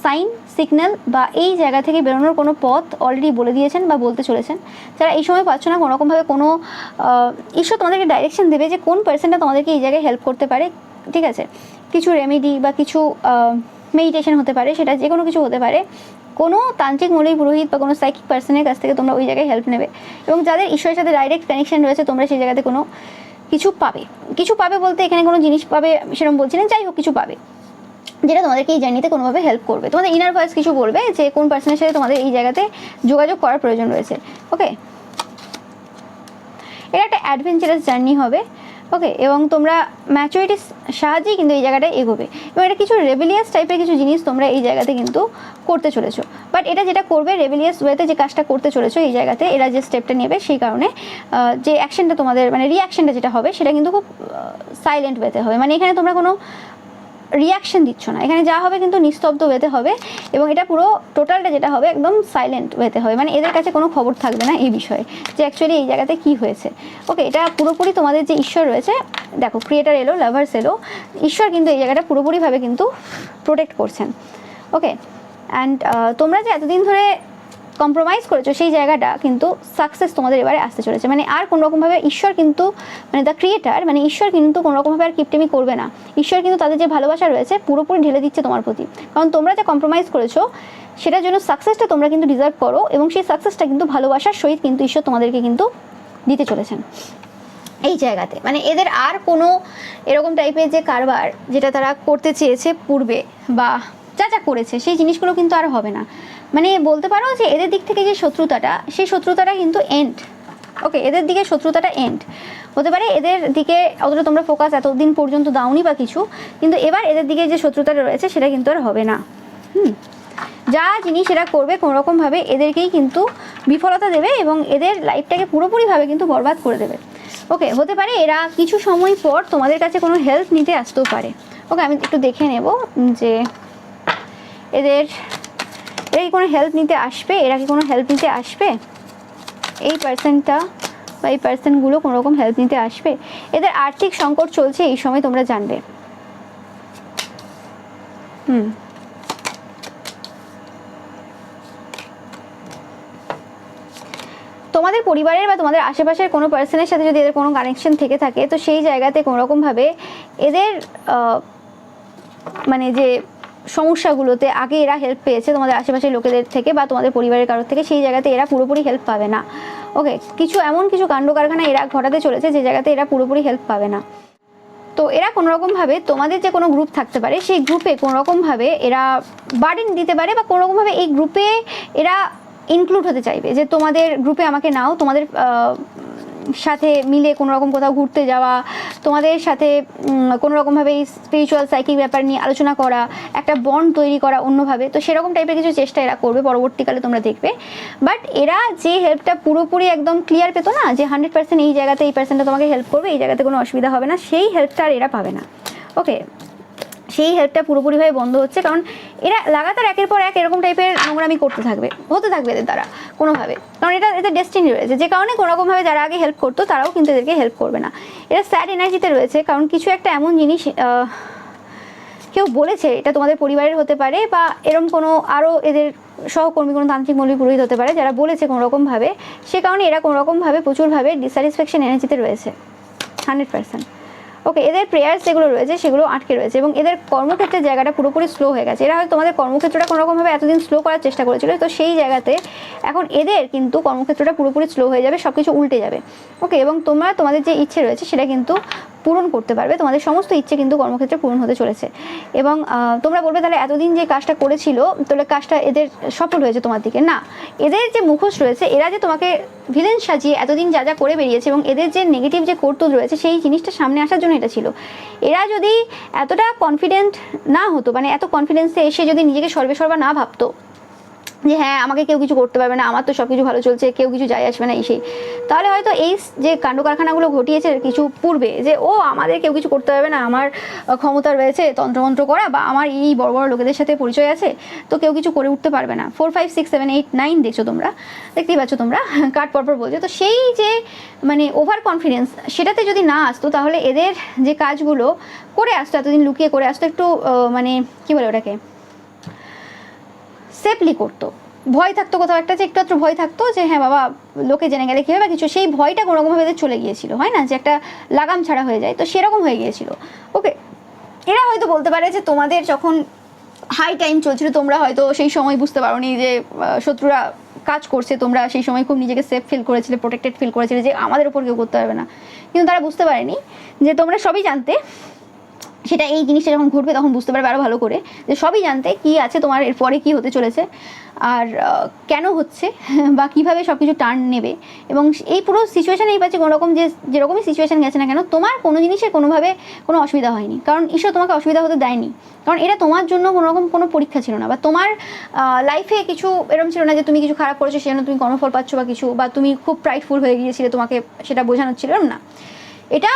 সাইন সিগন্যাল বা এই জায়গা থেকে বেরোনোর কোনো পথ অলরেডি বলে দিয়েছেন বা বলতে চলেছেন। যারা এই সময় পাচ্ছ না, কোনো রকমভাবে কোনো ঈশ্বর তোমাদেরকে ডাইরেকশন দেবে যে কোন পার্সনটা তোমাদেরকে এই জায়গায় হেল্প করতে পারে। ঠিক আছে, কিছু রেমেডি বা কিছু মেডিটেশন হতে পারে, সেটা যে কোনো কিছু হতে পারে, কোনো তান্ত্রিক মৌলিক পুরোহিত বা কোনো সাইকিক পার্সনের কাছ থেকে তোমরা ওই জায়গায় হেল্প নেবে, এবং যাদের ঈশ্বরের সাথে ডাইরেক্ট কানেকশন রয়েছে, তোমরা সেই জায়গাতে কোনো কিছু পাবে। কিছু পাবে বলতে এখানে কোনো জিনিস পাবে সেরকম বলছি না, যাই হোক কিছু পাবে যেটা তোমাদেরকে এই জার্নিতে কোনোভাবে হেল্প করবে। তোমাদের ইনার ভয়েস কিছু বলবে যে কোন পার্সনের সাথে তোমাদের এই জায়গাতে যোগাযোগ করার প্রয়োজন রয়েছে। ওকে, এটা একটা অ্যাডভেঞ্চারাস জার্নি হবে। ওকে, এবং তোমরা ম্যাচুরিটির সাহায্যেই কিন্তু এই জায়গাটায় এগোবে, এবং এটা কিছু রেবেলিয়াস টাইপের কিছু জিনিস তোমরা এই জায়গাতে কিন্তু করতে চলেছো। বাট এটা যেটা করবে রেবেলিয়াস ওয়েতে, যে কাজটা করতে চলেছো এই জায়গাতে, এরা যে স্টেপটা নেবে সেই কারণে যে অ্যাকশনটা তোমাদের মানে রিয়াকশনটা যেটা হবে সেটা কিন্তু খুব সাইলেন্ট ওয়েতে হবে। মানে এখানে তোমরা কোনো রিয়াকশন দিচ্ছ না, এখানে যা হবে কিন্তু নিস্তব্ধ ওয়েতে হবে, এবং এটা পুরো টোটালটা যেটা হবে একদম সাইলেন্ট ওয়েতে হবে। মানে এদের কাছে কোনো খবর থাকবে না এই বিষয়ে যে অ্যাকচুয়ালি এই জায়গাতে কি হয়েছে। ওকে, এটা পুরোপুরি তোমাদের যে ঈশ্বর রয়েছে, দেখো ক্রিয়েটার এলো, লাভার্স এলো, ঈশ্বর কিন্তু এই জায়গাটা পুরোপুরিভাবে কিন্তু প্রোটেক্ট করছেন। ওকে, অ্যান্ড তোমরা যে এতদিন ধরে কম্প্রোমাইজ করেছো সেই জায়গাটা কিন্তু সাকসেস তোমাদের এবারে আসতে চলেছে। মানে আর কোনো রকমভাবে ঈশ্বর কিন্তু মানে দ্য ক্রিয়েটার, মানে ঈশ্বর কিন্তু কোনো রকমভাবে আর কিপটেমি করবে না। ঈশ্বর কিন্তু তাদের যে ভালোবাসা রয়েছে পুরোপুরি ঢেলে দিচ্ছে তোমার প্রতি, কারণ তোমরা যে কম্প্রোমাইজ করেছো সেটার জন্য সাকসেসটা তোমরা কিন্তু ডিজার্ভ করো, এবং সেই সাকসেসটা কিন্তু ভালোবাসার সহিত কিন্তু ঈশ্বর তোমাদেরকে কিন্তু দিতে চলেছেন এই জায়গাতে। মানে এদের আর কোনো এরকম টাইপের যে কারবার যেটা তারা করতে চেয়েছে পূর্বে বা যা যা করেছে সেই জিনিসগুলো কিন্তু আর হবে না। মানে বলতে পারো যে এদের দিক থেকে যে শত্রুতাটা, সেই শত্রুতাটা কিন্তু এন্ড। ওকে, এদের দিকে শত্রুতাটা এন্ড হতে পারে, এদের দিকে অতটা তোমরা ফোকাস এতদিন পর্যন্ত দাওনি বা কিছু, কিন্তু এবার এদের দিকে যে শত্রুতাটা রয়েছে সেটা কিন্তু আর হবে না। যা জিনিস এরা করবে কোনো রকমভাবে এদেরকেই কিন্তু বিফলতা দেবে, এবং এদের লাইফটাকে পুরোপুরিভাবে কিন্তু বরবাদ করে দেবে। ওকে, হতে পারে এরা কিছু সময় পর তোমাদের কাছে কোনো হেল্প নিতে আসতেও পারে। ওকে, আমি একটু দেখে নেব যে এরা কি কোনো হেল্প নিতে আসবে, এরা কি কোনো হেল্প নিতে আসবে, এই পার্সনটা বা এই পার্সনগুলো কোনো রকম হেল্প নিতে আসবে। এদের আর্থিক সংকট চলছে এই সময়, তোমরা জানবে। তোমাদের পরিবারের বা তোমাদের আশেপাশের কোনো পার্সনের সাথে যদি এদের কোনো কানেকশন থেকে থাকে, তো সেই জায়গাতে কোনো রকমভাবে এদের মানে যে সমস্যাগুলোতে আগে এরা হেল্প পেয়েছে তোমাদের আশেপাশের লোকেদের থেকে বা তোমাদের পরিবারের কারোর থেকে, সেই জায়গাতে এরা পুরোপুরি হেল্প পাবে না। ওকে, কিছু এমন কিছু কাণ্ড কারখানা এরা ঘটাতে চলেছে যে জায়গাতে এরা পুরোপুরি হেল্প পাবে না। তো এরা কোনো রকমভাবে তোমাদের যে কোনো গ্রুপ থাকতে পারে সেই গ্রুপে কোনো রকমভাবে এরা বার্ডেন দিতে পারে, বা কোনো রকমভাবে এই গ্রুপে এরা ইনক্লুড হতে চাইবে যে তোমাদের গ্রুপে আমাকে নাও, তোমাদের সাথে মিলে কোনো রকম কোথাও ঘুরতে যাওয়া, তোমাদের সাথে কোনো রকমভাবে এই স্পিরিচুয়াল সাইকিক ব্যাপার নিয়ে আলোচনা করা, একটা বন্ড তৈরি করা অন্যভাবে। তো সেরকম টাইপের কিছু চেষ্টা এরা করবে পরবর্তীকালে, তোমরা দেখবে। বাট এরা যে হেল্পটা পুরোপুরি একদম ক্লিয়ার পেতো না, যে 100% এই জায়গাতে এই পার্সনটা তোমাকে হেল্প করবে, এই জায়গাতে কোনো অসুবিধা হবে না, সেই হেল্পটা আর এরা পাবে না। ওকে, সেই হেল্পটা পুরোপুরিভাবে বন্ধ হচ্ছে, কারণ এরা লাগাতার একের পর এক এরকম টাইপের নোংরামি করতে থাকবে, হতে থাকবে এদের দ্বারা কোনোভাবে, কারণ এটা এদের ডেস্টিনি রয়েছে, যে কারণে কোনোরকমভাবে যারা আগে হেল্প করতো তারাও কিন্তু এদেরকে হেল্প করবে না। এরা স্যাড এনার্জিতে রয়েছে, কারণ কিছু একটা এমন জিনিস কেউ বলেছে, এটা তোমাদের পরিবারের হতে পারে বা এরকম কোনো আরও এদের সহকর্মী, কোনো তান্ত্রিক মৌলিক পুরোহিত হতে পারে, যারা বলেছে কোনোরকমভাবে, সে কারণে এরা কোনোরকমভাবে প্রচুরভাবে ডিস্যাটিসফ্যাকশন এনার্জিতে রয়েছে 100%। ওকে, এদের প্রেয়ার্স যেগুলো রয়েছে সেগুলো আটকে রয়েছে, এবং এদের কর্মক্ষেত্রের জায়গাটা পুরোপুরি স্লো হয়ে গেছে। এরা হয়তো তোমাদের কর্মক্ষেত্রটা কোনোরকমভাবে এতদিন স্লো করার চেষ্টা করেছিল, তো সেই জায়গাতে এখন এদের কিন্তু কর্মক্ষেত্রটা পুরোপুরি স্লো হয়ে যাবে, সব কিছু উল্টে যাবে। ওকে, এবং তোমরা তোমাদের যে ইচ্ছে রয়েছে সেটা কিন্তু পূরণ করতে পারবে, তোমাদের সমস্ত ইচ্ছে কিন্তু কর্মক্ষেত্রে পূরণ হতে চলেছে। এবং তোমরা বলবে তাহলে এতদিন যে কাজটা করেছিল, তাহলে কাজটা এদের সফল হয়েছে তোমার দিকে না। এদের যে মুখোশ রয়েছে, এরা যে তোমাকে ভিলেন সাজিয়ে এতদিন যা যা করে বেরিয়েছে, এবং এদের যে নেগেটিভ যে কর্তব্য রয়েছে, সেই জিনিসটা সামনে আসার জন্য এটা ছিল। এরা যদি এতটা কনফিডেন্ট না হতো, মানে এত কনফিডেন্সে এসে যদি নিজেকে সর্বেসর্বা না ভাবতো যে হ্যাঁ আমাকে কেউ কিছু করতে পারবে না, আমার তো সব কিছু ভালো চলছে, কেউ কিছু যায় আসবে না, সেই, তাহলে হয়তো এই যে কাণ্ড কারখানাগুলো ঘটিয়েছে কিছু পূর্বে, যে ও আমাদের কেউ কিছু করতে পারবে না, আমার ক্ষমতা রয়েছে তন্ত্রমন্ত্র করা, বা আমার এই বড় বড় লোকেদের সাথে পরিচয় আছে, তো কেউ কিছু করে উঠতে পারবে না। 4 5 6 7 8 9 দেখছো তোমরা, দেখতেই পাচ্ছ তোমরা কার্ড পরপর বলছে। তো সেই যে মানে ওভার কনফিডেন্স, সেটাতে যদি না আসতো, তাহলে এদের যে কাজগুলো করে আসতো, এতদিন লুকিয়ে করে আসতো, একটু মানে কী বলে ওটাকে, সেফলি করতো, ভয় থাকতো কোথাও একটা, যে একটু ভয় থাকতো যে হ্যাঁ বাবা লোকে জেনে গেলে কী হবে কিছু, সেই ভয়টা কোনোরকমভাবে এদের চলে গিয়েছিল, হয় না যে একটা লাগাম ছাড়া হয়ে যায়, তো সেরকম হয়ে গিয়েছিল। ওকে, এরা হয়তো বলতে পারে যে তোমাদের যখন হাই টাইম চলছিল, তোমরা হয়তো সেই সময় বুঝতে পারোনি যে শত্রুরা কাজ করছে, তোমরা সেই সময় খুব নিজেকে সেফ ফিল করেছিলে, প্রোটেক্টেড ফিল করেছিলে, যে আমাদের উপর কেউ করতে পারবে না, কিন্তু তারা বুঝতে পারেনি যে তোমরা সবই জানতে, সেটা এই জিনিসটা যখন ঘটবে তখন বুঝতে পারবে আরও ভালো করে, যে সবই জানতে কী আছে তোমার, এরপরে কী হতে চলেছে, আর কেন হচ্ছে, বা কীভাবে সব কিছু টার্ন নেবে। এবং এই পুরো সিচুয়েশান এই পাচ্ছে কোনোরকম, যে যেরকমই সিচুয়েশান গেছে না কেন, তোমার কোনো জিনিসের কোনোভাবে কোনো অসুবিধা হয়নি, কারণ ঈশ্বর তোমাকে অসুবিধা হতে দেয়নি, কারণ এটা তোমার জন্য কোনোরকম কোনো পরীক্ষা ছিল না, বা তোমার লাইফে কিছু এরকম ছিল না যে তুমি কিছু খারাপ করেছো সেজন্য তুমি কর্মফল পাচ্ছ বা কিছু, বা তুমি খুব প্রাইডফুল হয়ে গিয়েছিলে, তোমাকে সেটা বোঝানো ছিল না। এটা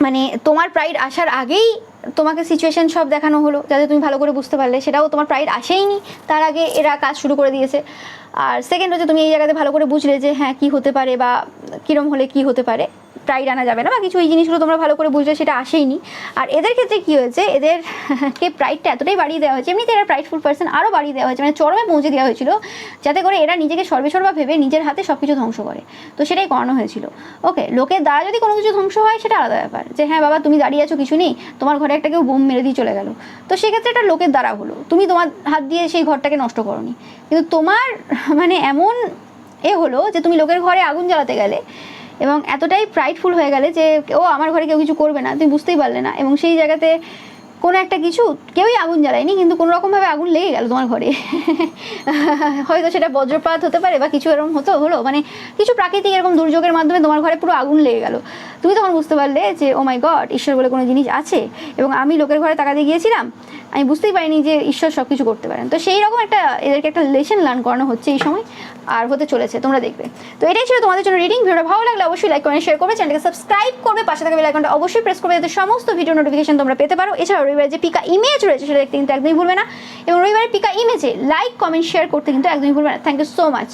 মানে তোমার প্রাইড আসার আগেই তোমাকে সিচুয়েশন সব দেখানো হলো, যাতে তুমি ভালো করে বুঝতে পারলে, সেটাও তোমার প্রাইড আসেইনি, তার আগে এরা কাজ শুরু করে দিয়েছে। আর সেকেন্ড হচ্ছে তুমি এই জায়গাতে ভালো করে বুঝলে যে হ্যাঁ কী হতে পারে, বা কীরম হলে কী হতে পারে, প্রাইড আনা যাবে না বা কিছু, এই জিনিসগুলো তোমরা ভালো করে বুঝলে, সেটা আসেইনি। আর এদের ক্ষেত্রে কী হয়েছে, এদেরকে প্রাইডটা এতটাই বাড়িয়ে দেওয়া হয়েছে, এমনিতে এরা প্রাইডফুল পার্সন, আরও বাড়িয়ে দেওয়া হয়েছে, মানে চরমে পৌঁছে দেওয়া হয়েছিল, যাতে করে এরা নিজেকে সর্বেসর্বা ভেবে নিজের হাতে সব কিছু ধ্বংস করে। তো সেটাই করানো হয়েছিল। ওকে, লোকের দ্বারা যদি কোনো কিছু ধ্বংস হয় সেটা আলাদা ব্যাপার, যে হ্যাঁ বাবা তুমি দাঁড়িয়ে আছো কিছু নেই, তোমার ঘরে একটা কেউ বোম মেরে দিয়ে চলে গেল, তো সেক্ষেত্রে এটা লোকের দ্বারা হলো, তুমি তোমার হাত দিয়ে সেই ঘরটাকে নষ্ট করোনি, কিন্তু তোমার মানে এমন হলো যে তুমি লোকের ঘরে আগুন জ্বালাতে গেলে, এবং এতটাই প্রাইডফুল হয়ে গেলে যে ও আমার ঘরে কেউ কিছু করবে না, তুমি বুঝতেই পারলে না, এবং সেই জায়গাতে কোনো একটা কিছু, কেউই আগুন জ্বালায়নি, কিন্তু কোনো রকমভাবে আগুন লেগে গেল তোমার ঘরে। হয়তো সেটা বজ্রপাত হতে পারে বা কিছু এরকম হলো, মানে কিছু প্রাকৃতিক এরকম দুর্যোগের মাধ্যমে তোমার ঘরে পুরো আগুন লেগে গেল। তুমি তখন বুঝতে পারলে যে ও মাই গড, ঈশ্বর বলে কোনো জিনিস আছে, এবং আমি লোকের ঘরে তাকাতে গিয়েছিলাম, আমি বুঝতেই পারিনি যে ঈশ্বর সব কিছু করতে পারেন। তো সেই রকম একটা এদেরকে একটা লেসন লার্ন করানো হচ্ছে এই সময়, আর হতে চলেছে, তোমরা দেখবে। তো এটাই ছিল তোমাদের জন্য রিডিং। ভিডিওটা ভালো লাগলে অবশ্যই লাইক করে শেয়ার করবে, চ্যানেলকে সাবস্ক্রাইব করবে, পাশে থাকা বেল আইকনটা অবশ্যই প্রেস করবে, যাতে সমস্ত ভিডিও নোটিফিকেশন তোমরা পেতে পারো। এছাড়াও রবিবারে যে পিকা ইমেজ রয়েছে সেটা দেখতে কিন্তু একদমই ভুলবে না, এবং রবিবারের পিকা ইমেজে লাইক কমেন্ট শেয়ার করতে কিন্তু একদমই ভুলবে না। Thank you so much.